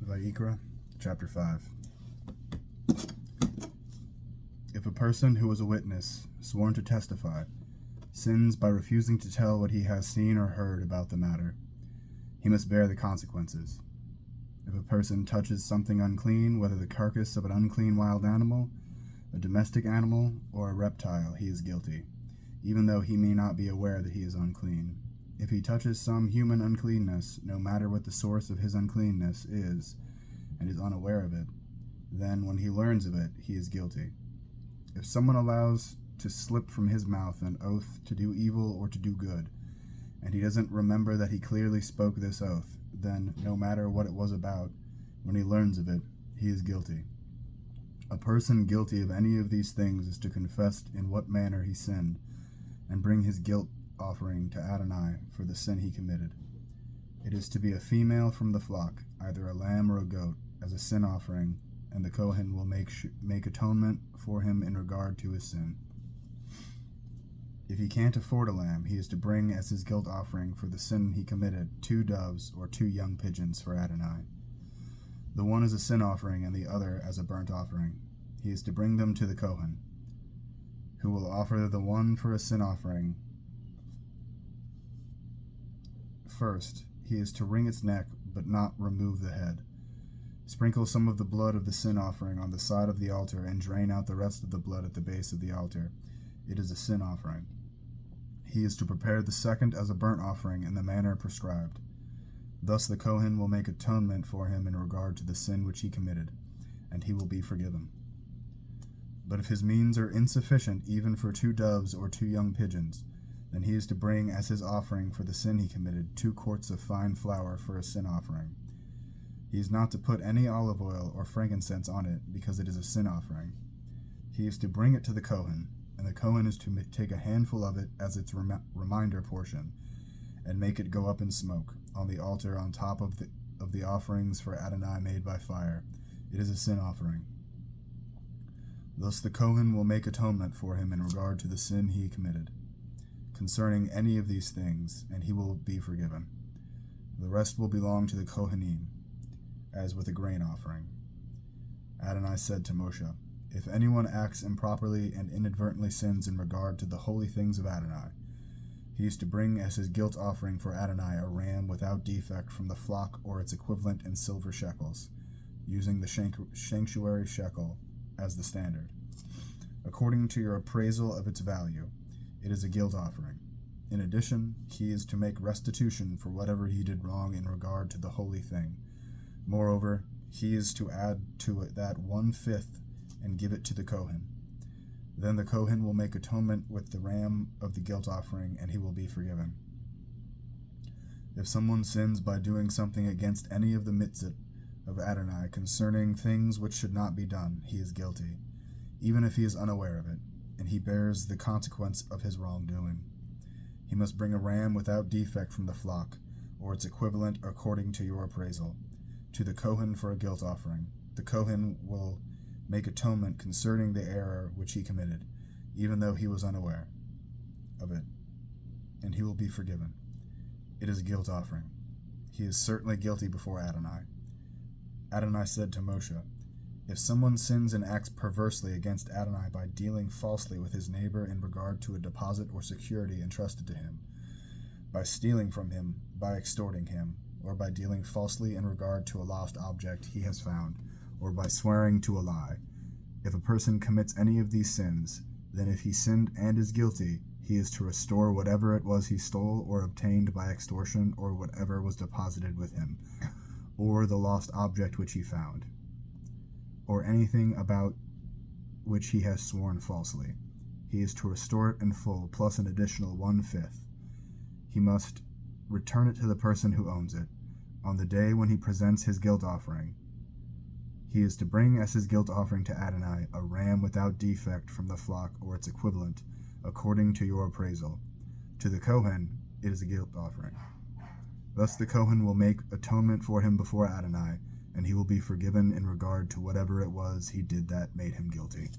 Vayikra, chapter 5. If a person who is a witness, sworn to testify, sins by refusing to tell what he has seen or heard about the matter, he must bear the consequences. If a person touches something unclean, whether the carcass of an unclean wild animal, a domestic animal, or a reptile, he is guilty, even though he may not be aware that he is unclean. If he touches some human uncleanness, no matter what the source of his uncleanness is, and is unaware of it, then when he learns of it, he is guilty. If someone allows to slip from his mouth an oath to do evil or to do good, and he doesn't remember that he clearly spoke this oath, then no matter what it was about, when he learns of it, he is guilty. A person guilty of any of these things is to confess in what manner he sinned, and bring his guilt offering to Adonai for the sin he committed. It is to be a female from the flock, either a lamb or a goat, as a sin offering, and the Kohen will make atonement for him in regard to his sin. If he can't afford a lamb, he is to bring as his guilt offering for the sin he committed 2 doves or 2 young pigeons for Adonai. The one as a sin offering and the other as a burnt offering. He is to bring them to the Kohen, who will offer the one for a sin offering. First, he is to wring its neck, but not remove the head. Sprinkle some of the blood of the sin offering on the side of the altar, and drain out the rest of the blood at the base of the altar. It is a sin offering. He is to prepare the second as a burnt offering in the manner prescribed. Thus the Kohen will make atonement for him in regard to the sin which he committed, and he will be forgiven. But if his means are insufficient even for 2 doves or 2 young pigeons, then he is to bring as his offering for the sin he committed 2 quarts of fine flour for a sin offering. He is not to put any olive oil or frankincense on it, because it is a sin offering. He is to bring it to the Kohen, and the Kohen is to take a handful of it as its reminder portion, and make it go up in smoke on the altar on top of the offerings for Adonai made by fire. It is a sin offering. Thus the Kohen will make atonement for him in regard to the sin he committed concerning any of these things, and he will be forgiven. The rest will belong to the Kohanim, as with a grain offering. Adonai said to Moshe, "If anyone acts improperly and inadvertently sins in regard to the holy things of Adonai, he is to bring as his guilt offering for Adonai a ram without defect from the flock or its equivalent in silver shekels, using the sanctuary shekel as the standard. According to your appraisal of its value, it is a guilt offering. In addition, he is to make restitution for whatever he did wrong in regard to the holy thing. Moreover, he is to add to it that 1/5 and give it to the Kohen. Then the Kohen will make atonement with the ram of the guilt offering, and he will be forgiven. If someone sins by doing something against any of the mitzvot of Adonai concerning things which should not be done, he is guilty, even if he is unaware of it, and he bears the consequence of his wrongdoing. He must bring a ram without defect from the flock, or its equivalent according to your appraisal, to the Kohen for a guilt offering. The Kohen will make atonement concerning the error which he committed, even though he was unaware of it, and he will be forgiven. It is a guilt offering. He is certainly guilty before Adonai. Adonai said to Moshe, "If someone sins and acts perversely against Adonai by dealing falsely with his neighbor in regard to a deposit or security entrusted to him, by stealing from him, by extorting him, or by dealing falsely in regard to a lost object he has found, or by swearing to a lie, if a person commits any of these sins, then if he sinned and is guilty, he is to restore whatever it was he stole or obtained by extortion, or whatever was deposited with him, or the lost object which he found, or anything about which he has sworn falsely. He is to restore it in full, plus an additional 1/5. He must return it to the person who owns it, on the day when he presents his guilt offering. He is to bring as his guilt offering to Adonai a ram without defect from the flock or its equivalent, according to your appraisal. To the Kohen, it is a guilt offering. Thus the Kohen will make atonement for him before Adonai, and he will be forgiven in regard to whatever it was he did that made him guilty."